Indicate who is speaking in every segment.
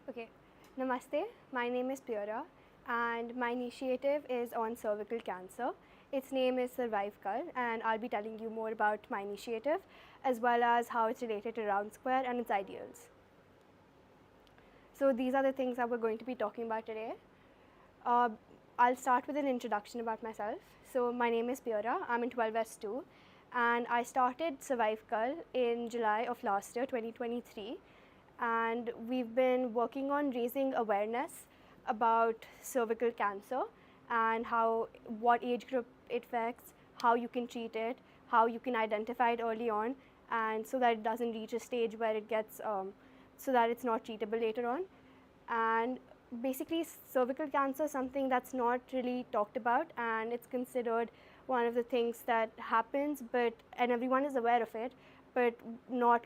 Speaker 1: Okay, Namaste. My name is Pierra, and my initiative is on cervical cancer. Its name is Survive Kal, and I'll be telling you more about my initiative as well as how it's related to Round Square and its ideals. So, these are the things that we're going to be talking about today. Uh, I'll start with an introduction about myself. So, my name is Pierra, I'm in 12S2, and I started Survive Kal in July of last year, 2023. And we've been working on raising awareness about cervical cancer and what age group it affects, how you can treat it, how you can identify it early on, and so that it doesn't reach a stage where it gets so that it's not treatable later on. And basically, cervical cancer is something that's not really talked about, and it's considered one of the things that happens, and everyone is aware of it, but not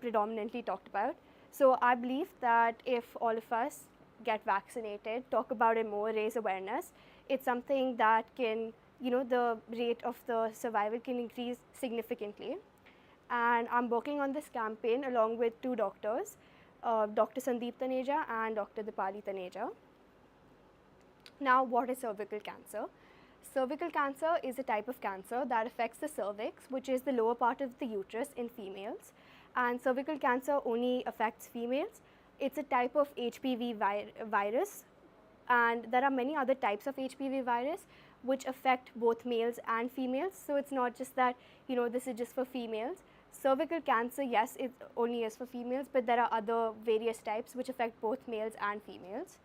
Speaker 1: predominantly talked about. So I believe that if all of us get vaccinated, talk about it more, raise awareness, it's something that can, the rate of the survival can increase significantly. And I'm working on this campaign along with two doctors, Dr. Sandeep Taneja and Dr. Dipali Taneja. Now, what is cervical cancer? Cervical cancer is a type of cancer that affects the cervix, which is the lower part of the uterus in females. And cervical cancer only affects females. It's a type of HPV virus, and there are many other types of HPV virus which affect both males and females. So it's not just that this is just for females. Cervical cancer, yes, it only is for females, but there are other various types which affect both males and females.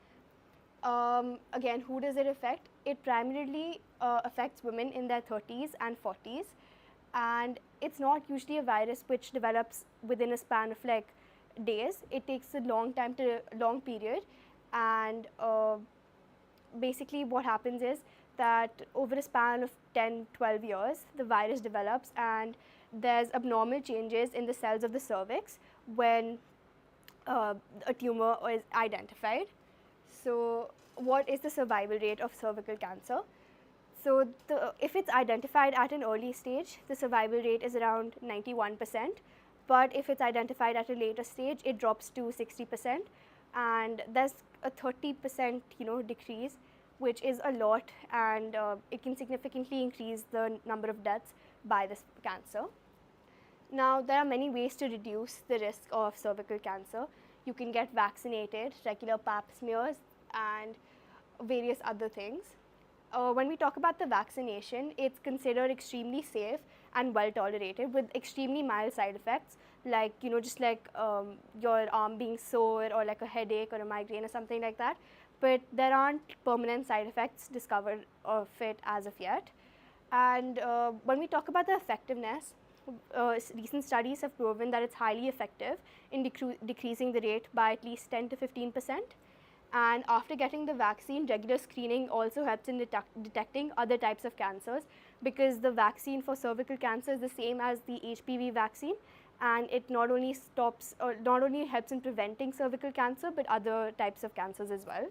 Speaker 1: Again, who does it affect? It primarily affects women in their 30s and 40s, and it's not usually a virus which develops within a span of like days. It takes a long period, and basically what happens is that over a span of 10-12 years, the virus develops, and there's abnormal changes in the cells of the cervix when a tumor is identified. So, what is the survival rate of cervical cancer? So, if it's identified at an early stage, the survival rate is around 91%. But if it's identified at a later stage, it drops to 60%, and there's a 30% decrease, which is a lot, and it can significantly increase the number of deaths by this cancer. Now, there are many ways to reduce the risk of cervical cancer. You can get vaccinated, regular pap smears, and various other things. When we talk about the vaccination, it's considered extremely safe and well tolerated with extremely mild side effects, like just like your arm being sore or like a headache or a migraine or something like that. But there aren't permanent side effects discovered of it as of yet. And when we talk about the effectiveness, recent studies have proven that it's highly effective in decreasing the rate by at least 10 to 15%. And after getting the vaccine, regular screening also helps in detecting other types of cancers, because the vaccine for cervical cancer is the same as the HPV vaccine, and it not only helps in preventing cervical cancer, but other types of cancers as well.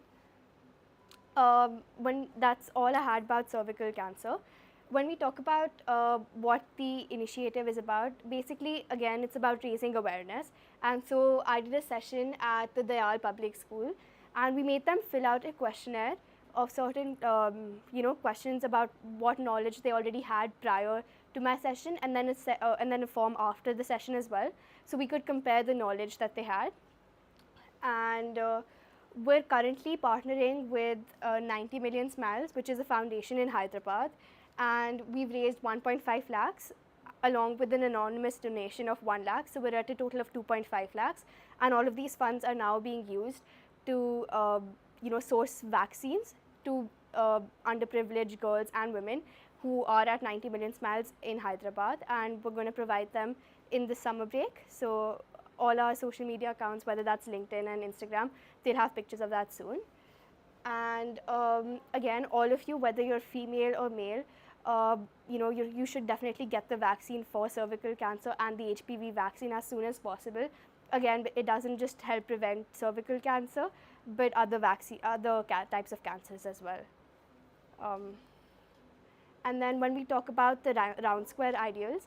Speaker 1: That's all I had about cervical cancer. When we talk about what the initiative is about, basically, again, it's about raising awareness. And so I did a session at the Dayal Public School, and we made them fill out a questionnaire of certain questions about what knowledge they already had prior to my session, and then a form after the session as well, so we could compare the knowledge that they had. And we're currently partnering with 90 Million Smiles, which is a foundation in Hyderabad, and we've raised 1.5 lakhs along with an anonymous donation of 1 lakh. So we're at a total of 2.5 lakhs, and all of these funds are now being used to source vaccines to underprivileged girls and women who are at 90 Million Smiles in Hyderabad, and we're going to provide them in the summer break. So all our social media accounts, whether that's LinkedIn and Instagram, they'll have pictures of that soon. And again, all of you, whether you're female or male, you should definitely get the vaccine for cervical cancer and the HPV vaccine as soon as possible. Again, it doesn't just help prevent cervical cancer, but other types of cancers as well. And then when we talk about the round square ideals,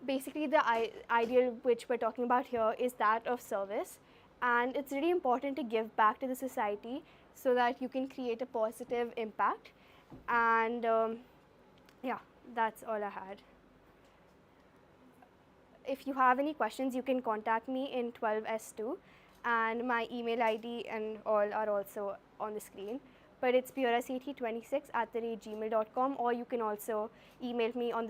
Speaker 1: basically the ideal which we're talking about here is that of service. and it's really important to give back to the society so that you can create a positive impact. And yeah, that's all I had. If you have any questions, you can contact me in 12S2, and my email ID and all are also on the screen. But it's pierrasethi26@gmail.com, or you can also email me on the